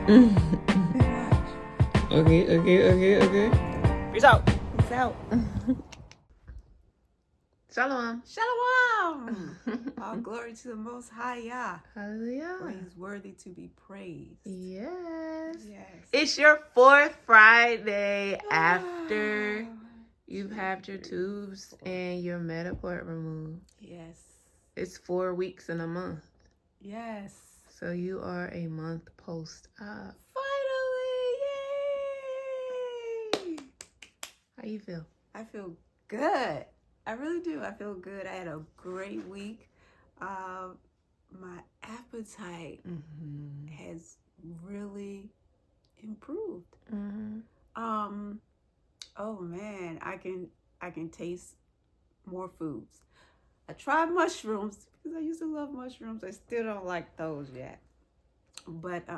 Okay. Peace out. Peace out. Shalom. Shalom. All glory to the Most High Yah. Hallelujah. For He is worthy to be praised. Yes. Yes. It's your fourth Friday after you've had your tubes and your Metaport removed. Yes. It's 4 weeks in a month. Yes. So you are a month post-op. Finally! Yay! How you feel? I feel good. I really do. I feel good. I had a great week. My appetite has really improved. Oh man, I can taste more foods. I tried mushrooms because I used to love mushrooms. I still don't like those yet. But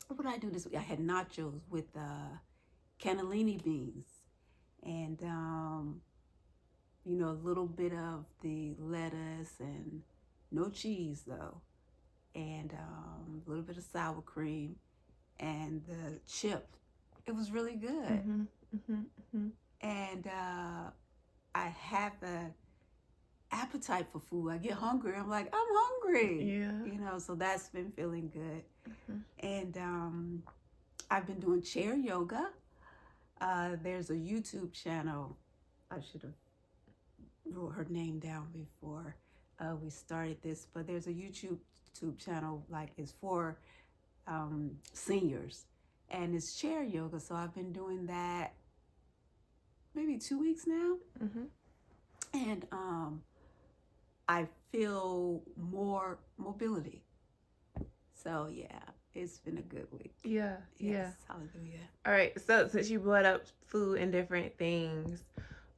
what did I do this week? I had nachos with cannellini beans and a little bit of the lettuce and no cheese though, and a little bit of sour cream and the chip. It was really good. And I have an appetite for food. I get hungry. I'm like, I'm hungry. Yeah. So that's been feeling good. And I've been doing chair yoga. There's a YouTube channel. I should have wrote her name down before we started this, but there's a YouTube channel it's for seniors, and it's chair yoga. So I've been doing that maybe 2 weeks now, and I feel more mobility. So yeah, it's been a good week. Yeah. Hallelujah. All right, so since you brought up food and different things,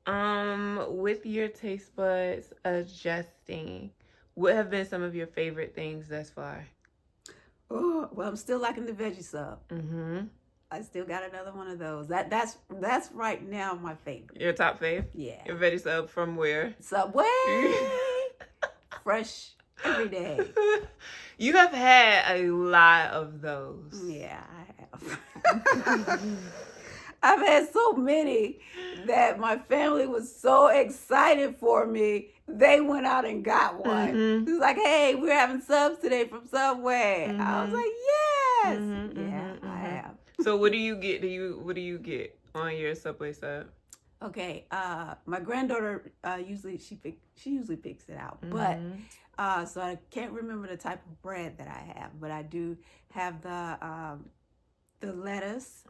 with your taste buds adjusting, what have been some of your favorite things thus far? Oh, well, I'm still liking the veggie sub. I still got another one of those. That's right now my favorite. Your top fave? Yeah. Your veggie sub from where? Subway. Fresh every day. You have had a lot of those. Yeah, I have. I've had so many that my family was so excited for me. They went out and got one. It was like, hey, we're having subs today from Subway. I was like, yes. I have. So what do you get? What do you get on your Subway sub? Okay, my granddaughter usually picks it out, but so I can't remember the type of bread that I have, but I do have the lettuce.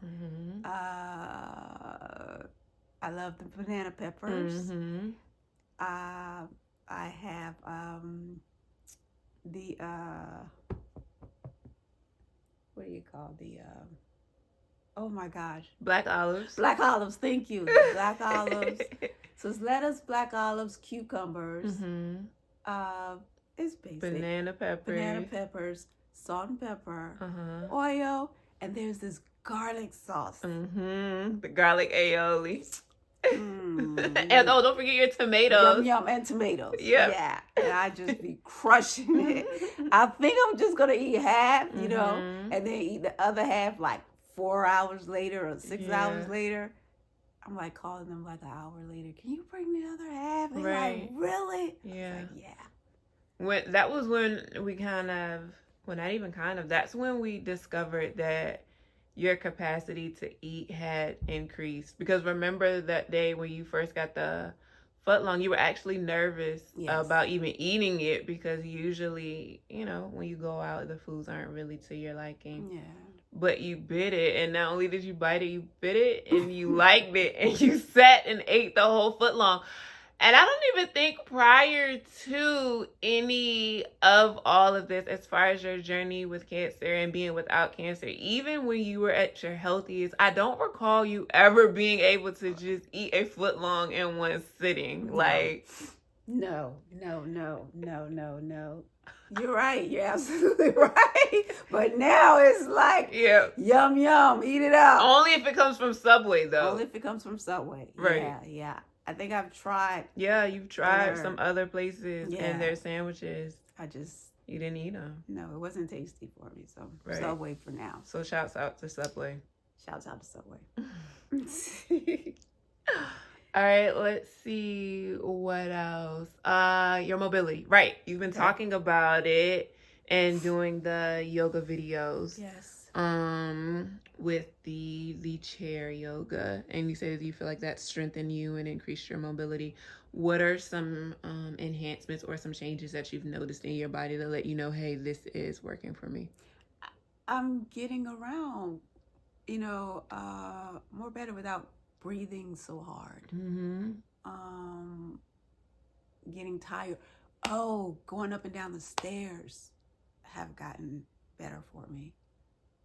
I love the banana peppers. I have the what do you call the oh my gosh. Black olives. Black olives, thank you. Black olives. So it's lettuce, black olives, cucumbers. It's basic. Banana peppers. Salt and pepper, oil, and there's this garlic sauce. The garlic aioli. And don't forget your tomatoes. Yum, and tomatoes. Yeah. And I just be crushing it. I think I'm just gonna eat half, and then eat the other half 4 hours later or 6 hours later. I'm calling them an hour later. Can you bring the other half? And right. Really? Yeah. Yeah. That was when we that's when we discovered that your capacity to eat had increased. Because remember that day when you first got the footlong, you were actually nervous about even eating it, because usually, when you go out, the foods aren't really to your liking. Yeah. But you bit it, and not only did you bite it, you bit it, and you liked it, and you sat and ate the whole footlong. And I don't even think prior to any of all of this, as far as your journey with cancer and being without cancer, even when you were at your healthiest, I don't recall you ever being able to just eat a footlong in one sitting. No. You're right. You're absolutely right. But now it's yum, eat it up. Only if it comes from Subway, though. Only if it comes from Subway. Right. Yeah. I think I've tried. Yeah, you've tried some other places and their sandwiches. I just You didn't eat them. No, it wasn't tasty for me. So Right. Subway for now. So shouts out to Subway. Shouts out to Subway. All right, let's see what else. Your mobility. Right. You've been talking about it and doing the yoga videos. Yes. With the chair yoga, and you say that you feel like that strengthened you and increased your mobility. What are some enhancements or some changes that you've noticed in your body to let you know, hey, this is working for me? I'm getting around, more better without breathing so hard. Mm-hmm. Getting tired. Going up and down the stairs have gotten better for me.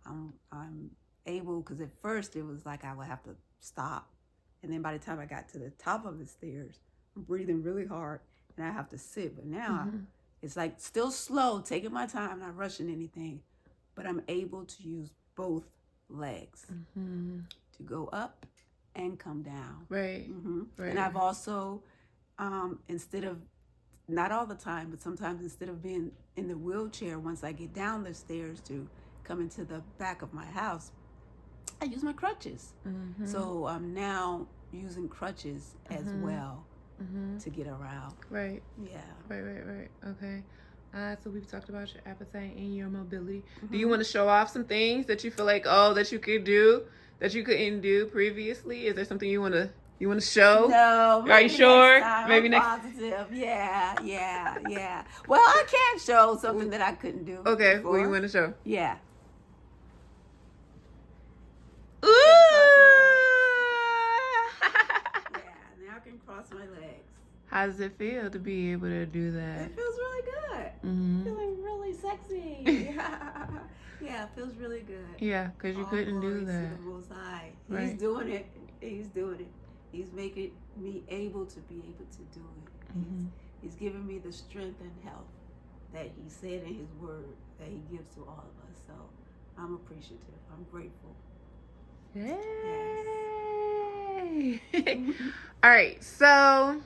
I'm able, because at first it was like I would have to stop, and then by the time I got to the top of the stairs, I'm breathing really hard and I have to sit. But now it's like still slow, taking my time, not rushing anything, but I'm able to use both legs to go up and come down. Right. Right. And I've also, instead of, not all the time, but sometimes instead of being in the wheelchair, once I get down the stairs to come into the back of my house, I use my crutches. So I'm now using crutches as well to get around. Right. Yeah. Right. Okay. So we've talked about your appetite and your mobility. Do you want to show off some things that you feel like, that you could do that you couldn't do previously? Is there something you want to show? No. Are you sure? Maybe next. Positive. Yeah. Well, I can show something that I couldn't do. Okay. Before. What do you want to show? Yeah. Ooh. Now I can cross my legs. How does it feel to be able to do that? It feels really good. Feeling really sexy. Yeah, it feels really good. Yeah, because you couldn't do that. To the Most High. Right. He's doing it. He's making me able to be able to do it. He's giving me the strength and health that he said in his word that he gives to all of us. So I'm appreciative. I'm grateful. Yay! All right, so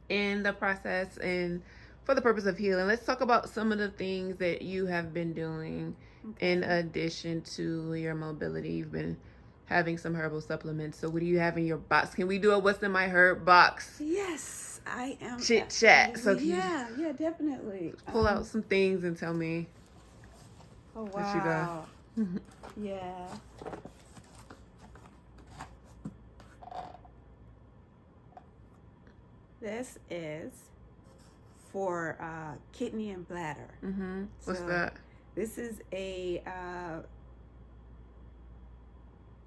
in the process and for the purpose of healing, let's talk about some of the things that you have been doing in addition to your mobility. You've been having some herbal supplements. So what do you have in your box? Can we do a what's in my herb box? Yes, I am. Chit chat. So yeah, definitely. Pull out some things and tell me. Oh, wow. What you got. Yeah. This is for kidney and bladder. What's that? This is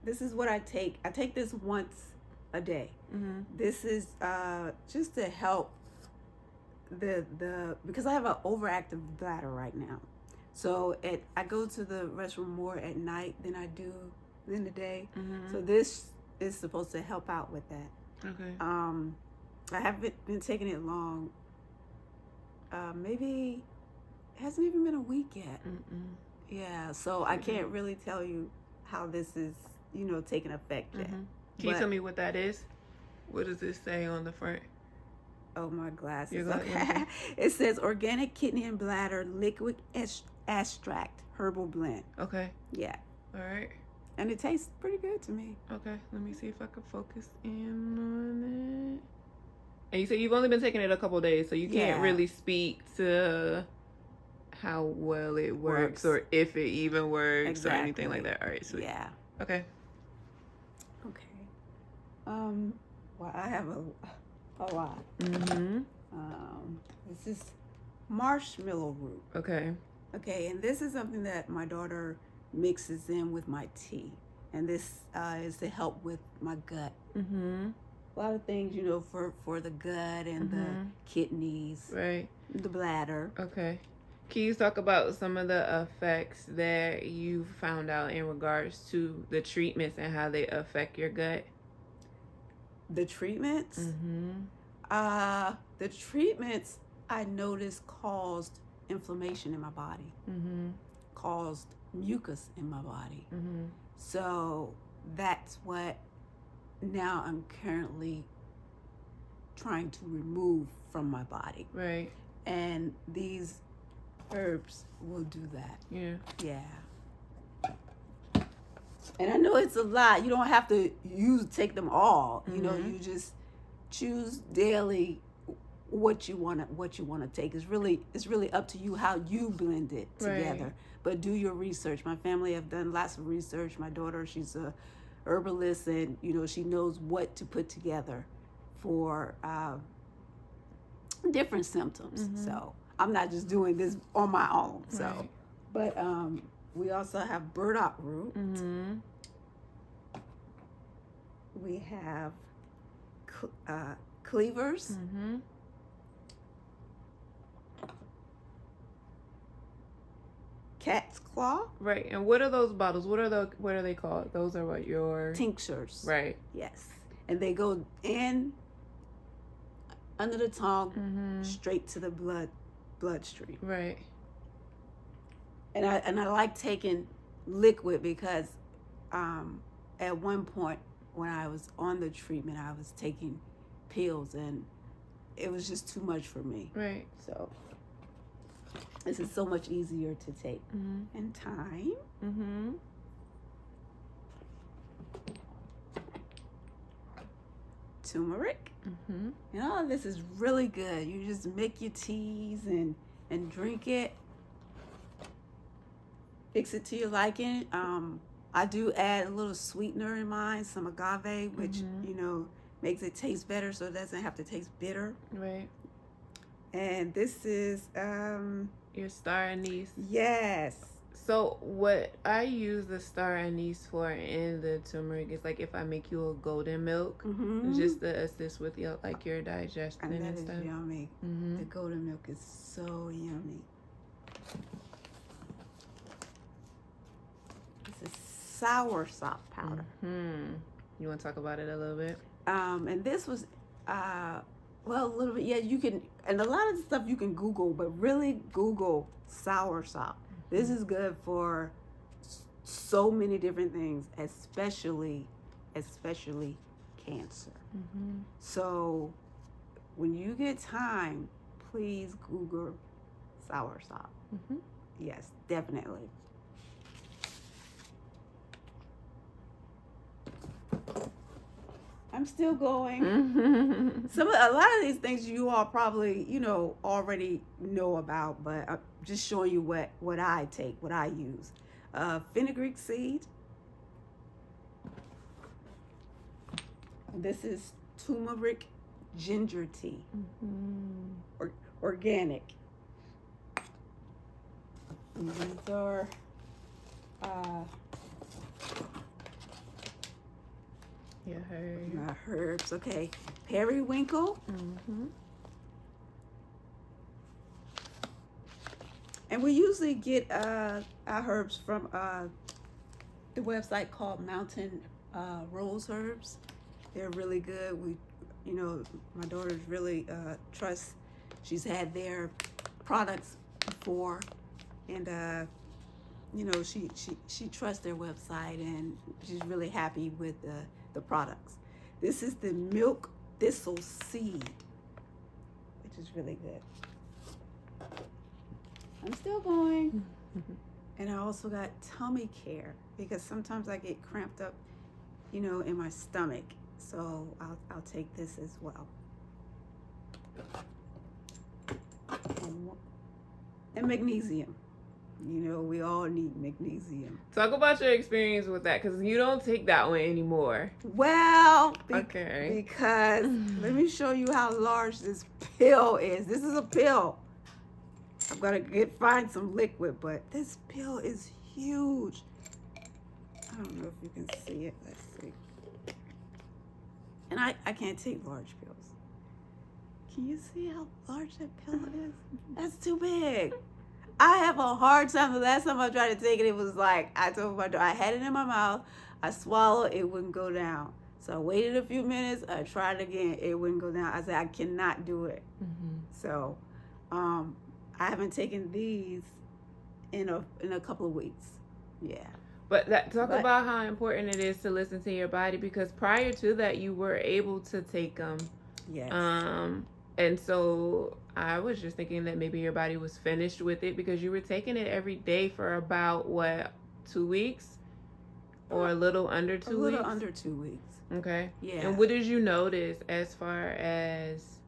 this is what I take. I take this once a day. This is just to help because I have an overactive bladder right now. So I go to the restroom more at night than I do in the day. So this is supposed to help out with that. Okay. I haven't been taking it long. Maybe it hasn't even been a week yet. Yeah, so I can't really tell you how this is, taking effect yet. Can you tell me what that is? What does it say on the front? Oh, my glasses. Okay. It says organic kidney and bladder liquid extract herbal blend. Okay. Yeah. All right. And it tastes pretty good to me. Okay. Let me see if I can focus in on it. And you said you've only been taking it a couple of days, so you can't really speak to how well it works or if it even works or anything like that. All right, sweet. Yeah. Okay. Well, I have a lot. This is marshmallow root. Okay. Okay, and this is something that my daughter mixes in with my tea. And this is to help with my gut. A lot of things, for the gut and the kidneys. Right. The bladder. Okay. Can you talk about some of the effects that you found out in regards to the treatments and how they affect your gut? The treatments? The treatments I noticed caused inflammation in my body. Caused mucus in my body. So that's what now I'm currently trying to remove from my body. Right. And these herbs will do that. Yeah. Yeah. And I know it's a lot. You don't have to take them all. You know, you just choose daily what you want to take. It's really up to you how you blend it together. Right. But do your research. My family have done lots of research. My daughter, she's a herbalist, and you know, she knows what to put together for different symptoms. So I'm not just doing this on my own. So, Right. but we also have burdock root. We have cleavers. Cat's claw. Right. And what are those bottles? What are they called? Those are what your Tinctures. Right. Yes. And they go in under the tongue, straight to the bloodstream. Right. And I like taking liquid because at one point when I was on the treatment, I was taking pills and it was just too much for me. Right. So this is so much easier to take. And thyme. Turmeric. You know, this is really good. You just make your teas and drink it. Fix it to your liking. I do add a little sweetener in mine, some agave, which you know makes it taste better, so it doesn't have to taste bitter. Right. And this is Your star anise. yes. So what I use the star anise for in the turmeric is like if I make you a golden milk, just to assist with your digestion And that and is stuff. yummy. The golden milk is so yummy. This is sour salt powder. You want to talk about it a little bit? And this was well, a little bit. Yeah, you can, and a lot of the stuff you can Google, but really Google sour salt. This is good for so many different things, especially cancer. So when you get time, please Google sour salt. Yes, definitely. I'm still going. A lot of these things you all probably, you know, already know about, but I'm just showing you what I take, what I use. Fenugreek seed. This is turmeric ginger tea. Organic. And these are my herbs. Okay, periwinkle. And we usually get our herbs from the website called Mountain Rose Herbs. They're really good. You know, my daughter's really trusts. She's had their products before, and you know, she trusts their website, and she's really happy with the products. This is the milk thistle seed, which is really good. I'm still going. And I also got tummy care because sometimes I get cramped up, you know, in my stomach. So I'll take this as well. And magnesium. You know, we all need magnesium. Talk about your experience with that, because you don't take that one anymore. Well, Okay. Because let me show you how large this pill is. This is a pill. I'm gonna find some liquid, but this pill is huge. I don't know if you can see it. Let's see. And I can't take large pills. Can you see how large that pill is? That's too big. I have a hard time. The last time I tried to take it, it was like, I told my daughter, I had it in my mouth, I swallowed, it wouldn't go down. So I waited a few minutes, I tried it again, it wouldn't go down. I said, I cannot do it. So I haven't taken these in a couple of weeks. Yeah. But about how important it is to listen to your body, because prior to that, you were able to take them. Yes. And so I was just thinking that maybe your body was finished with it because you were taking it every day for about what, 2 weeks or a little under A 2 little weeks? under 2 weeks. Okay. Yeah. And what did you notice as far as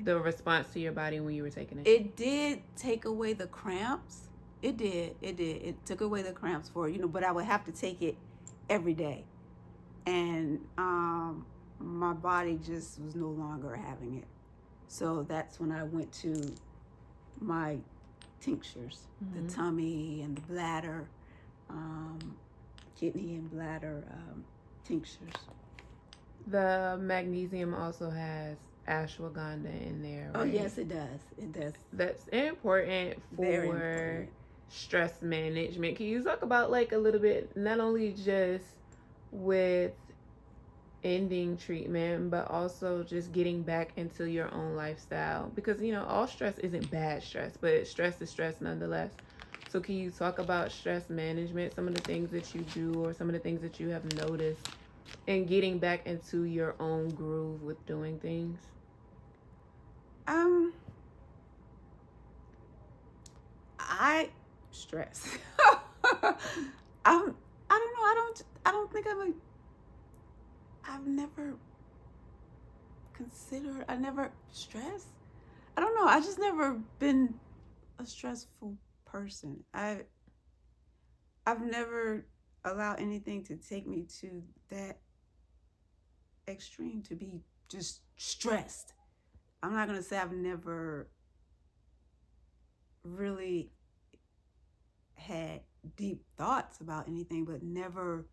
the response to your body when you were taking it? It did take away the cramps. It did. It took away the cramps for, but I would have to take it every day. And my body just was no longer having it. So that's when I went to my tinctures, the tummy and the bladder, kidney and bladder tinctures. The magnesium also has ashwagandha in there, right? Oh, yes, it does. It does. That's important Very for important. stress management. Can you talk about like a little bit, not only just with ending treatment, but also just getting back into your own lifestyle? Because all stress isn't bad stress, but stress is stress nonetheless. So can you talk about stress management, some of the things that you do or some of the things that you have noticed, and getting back into your own groove with doing things? I stress. I don't know. I don't think I've never considered. I never stress. I don't know. I just never been a stressful person. I've never allowed anything to take me to that extreme to be just stressed. I'm not gonna say I've never really had deep thoughts about anything, but never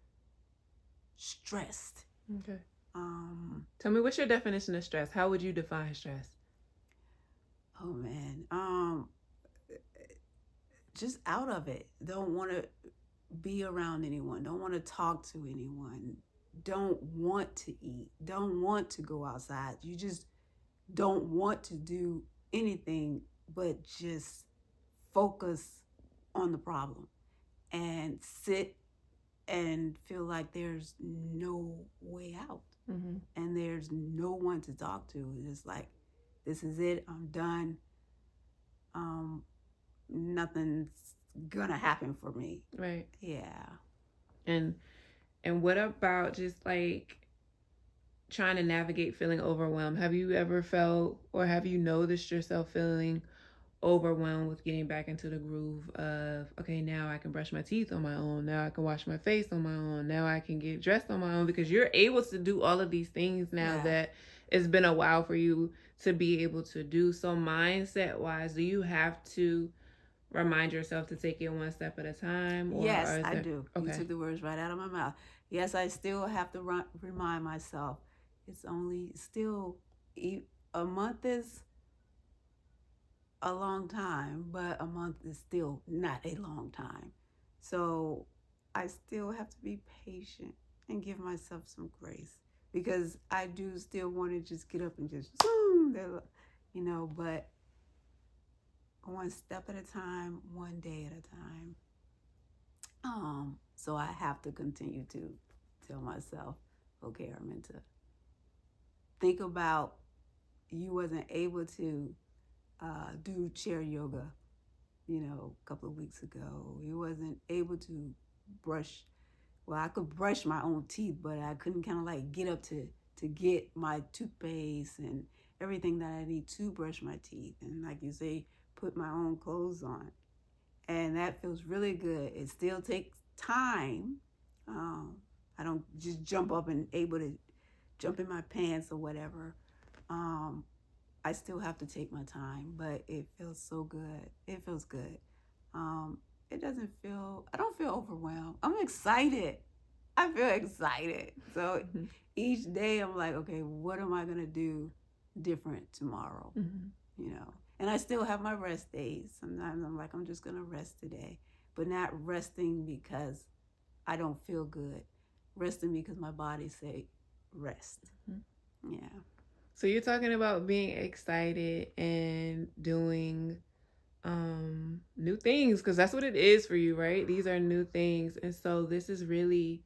stressed. Okay. Tell me, what's your definition of stress? How would you define stress? Oh man. Just out of it. Don't want to be around anyone. Don't want to talk to anyone. Don't want to eat. Don't want to go outside. You just don't want to do anything but just focus on the problem and sit and feel like there's no way out. And there's no one to talk to. It's like, this is it. I'm done. Nothing's gonna happen for me. Right. Yeah. And what about just like trying to navigate feeling overwhelmed? Have you ever felt, or have you noticed yourself feeling overwhelmed with getting back into the groove of, okay, now I can brush my teeth on my own, now I can wash my face on my own, now I can get dressed on my own, because you're able to do all of these things now that it's been a while for you to be able to do? So mindset wise, do you have to remind yourself to take it one step at a time? Yes, I do. Okay. You took the words right out of my mouth. Yes, I still have to remind myself. It's only still a month is a long time, but a month is still not a long time. So I still have to be patient and give myself some grace, because I do still want to just get up and just zoom, but one step at a time, one day at a time. So I have to continue to tell myself, okay, Arminta, think about you wasn't able to do chair yoga, a couple of weeks ago. You wasn't able to brush. Well, I could brush my own teeth, but I couldn't kind of like get up to get my toothpaste and everything that I need to brush my teeth. And like you say, put my own clothes on. And that feels really good. It still takes time. I don't just jump up and able to jump in my pants or whatever. I still have to take my time, but it feels so good. It feels good. I don't feel overwhelmed. I'm excited. I feel excited. So each day I'm like, okay, what am I going to do different tomorrow? And I still have my rest days. Sometimes I'm like, I'm just going to rest today, but not resting because I don't feel good. Resting because my body say rest. Yeah. So you're talking about being excited and doing new things, because that's what it is for you, right? These are new things. And so this is really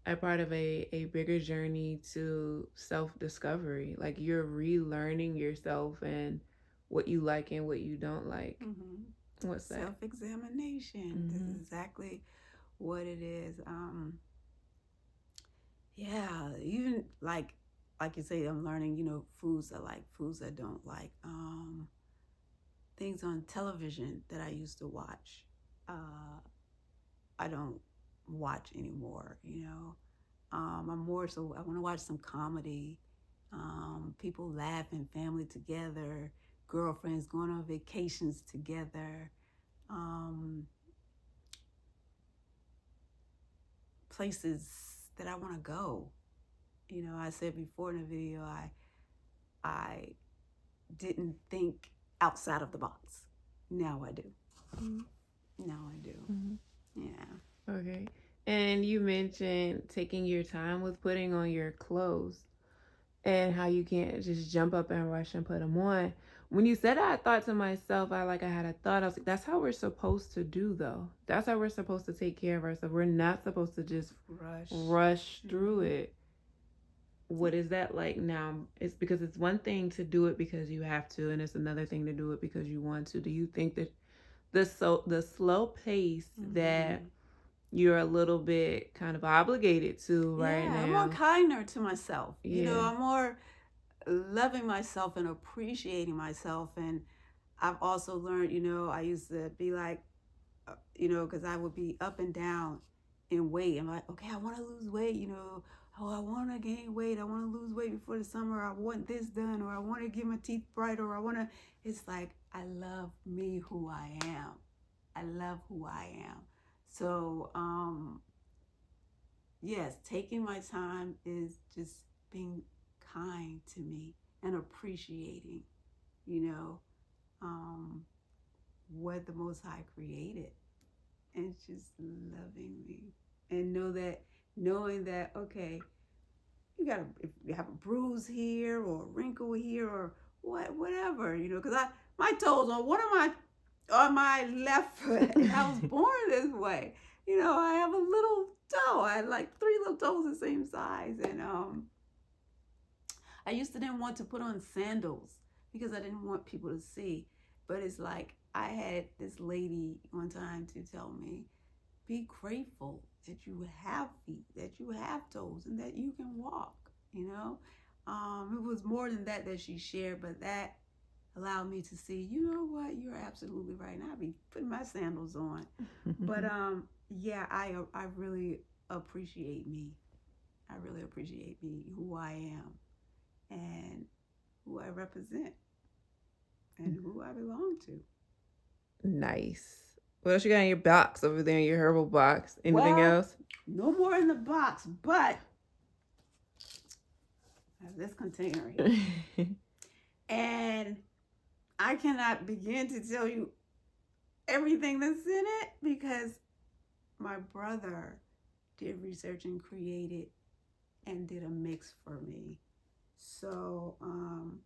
a part of a bigger journey to self-discovery. Like you're relearning yourself and what you like and what you don't like. Mm-hmm. What's that? Self-examination. Mm-hmm. This is exactly what it is. Yeah, even like you say, I'm learning, foods I like, foods I don't like. Things on television that I used to watch. I don't watch anymore. I'm more so I want to watch some comedy, people laughing, family together, girlfriends going on vacations together, places that I want to go. I said before in the video, I didn't think outside of the box. Now I do. Mm-hmm. Now I do. Mm-hmm. Yeah. Okay. And you mentioned taking your time with putting on your clothes and how you can't just jump up and rush and put them on. When you said that, I thought to myself, I had a thought. I was like, that's how we're supposed to do, though. That's how we're supposed to take care of ourselves. We're not supposed to just rush through it. What is that like now? It's because it's one thing to do it because you have to, and it's another thing to do it because you want to. Do you think that the slow pace that you're a little bit kind of obligated to right now? I'm more kinder to myself. I'm more loving myself and appreciating myself. And I've also learned, I used to be like, because I would be up and down in weight. I'm like, okay, I want to lose weight, I want to gain weight. I want to lose weight before the summer. I want this done, or I want to get my teeth brighter, or I want to. It's like, I love me who I am. I love who I am. So, yes, taking my time is just being kind to me and appreciating, what the Most High created, and just loving me, and knowing that, okay, if you have a bruise here or a wrinkle here or whatever, because my toes on my left foot, and I was born this way. I have a little toe. I had like 3 little toes the same size, and I used to didn't want to put on sandals because I didn't want people to see. But it's like I had this lady one time to tell me, be grateful that you have feet, that you have toes, and that you can walk. It was more than that she shared, but that allowed me to see, what, you're absolutely right. And I'll be putting my sandals on. But yeah, I really appreciate me. I really appreciate me, who I am, and who I represent, and who I belong to. Nice. What else you got in your box over there in your herbal box? Anything else? No more in the box, but I have this container here. And I cannot begin to tell you everything that's in it because my brother did research and created and did a mix for me. So,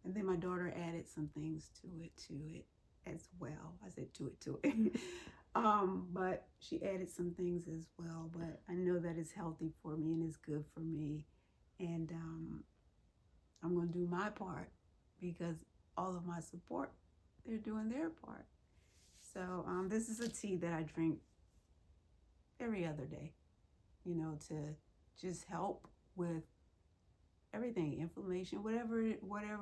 and then my daughter added some things to it as well. I said to it. But she added some things as well. But I know that it's healthy for me and it's good for me. And I'm going to do my part because all of my support, they're doing their part. So this is a tea that I drink every other day, to just help with everything, inflammation, whatever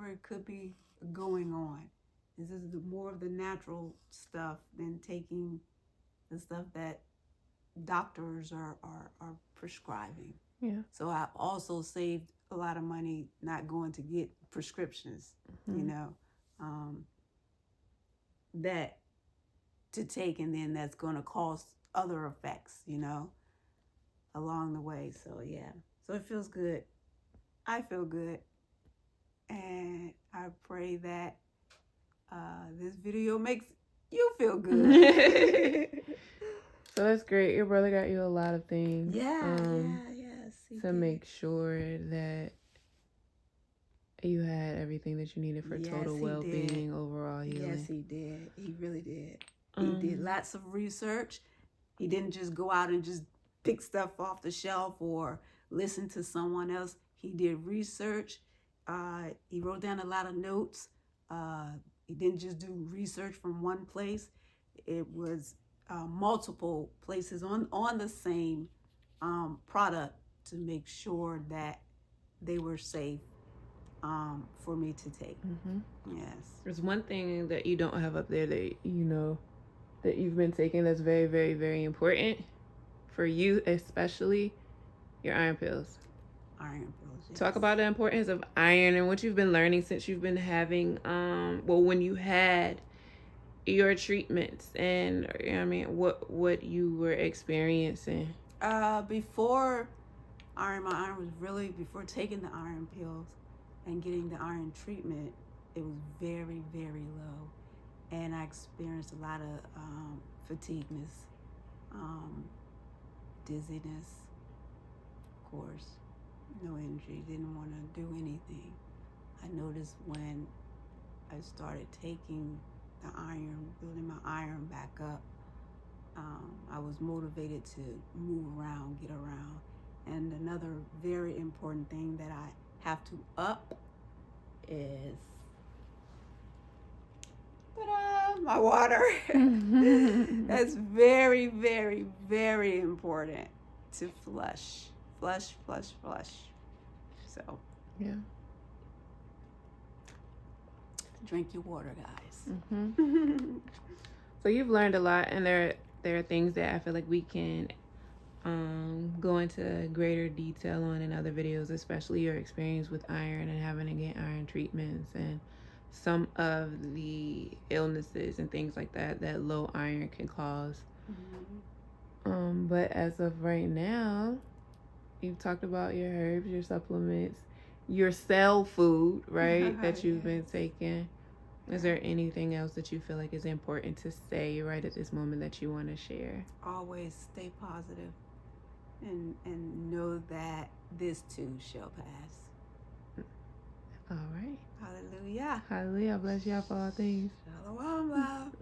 it could be going on. This is more of the natural stuff than taking the stuff that doctors are prescribing. Yeah. So I also saved a lot of money not going to get prescriptions, that to take, and then that's going to cause other effects, along the way. So yeah, so it feels good. I feel good, and I pray that this video makes you feel good. So that's great. Your brother got you a lot of things. Yes. To make sure that you had everything that you needed for total well-being, overall healing. Yes, he did. He really did. He did lots of research. He didn't just go out and just pick stuff off the shelf or listened to someone else. He did research. He wrote down a lot of notes. He didn't just do research from one place. It was multiple places on the same product to make sure that they were safe for me to take. Yes. There's one thing that you don't have up there that that you've been taking that's very, very, very important for you, especially your iron pills. Iron pills. Yes. Talk about the importance of iron and what you've been learning since you've been having when you had your treatments, and what you were experiencing. Before my iron was really, before taking the iron pills and getting the iron treatment, it was very, very low. And I experienced a lot of fatigueness, dizziness, of course, no energy, didn't want to do anything. I noticed when I started taking the iron, building my iron back up, I was motivated to move around, get around. And another very important thing that I have to up is my water. That's very, very, very important to flush. So yeah, drink your water, guys. So you've learned a lot, and there are things that I feel like we can go into greater detail on in other videos, especially your experience with iron and having to get iron treatments and some of the illnesses and things like that low iron can cause. But as of right now, you've talked about your herbs, your supplements, your cell food, right? That you've been taking. Is there anything else that you feel like is important to say right at this moment that you want to share? Always stay positive and know that this too shall pass. All right. Hallelujah. Hallelujah. Bless y'all for all things. Shalom, love.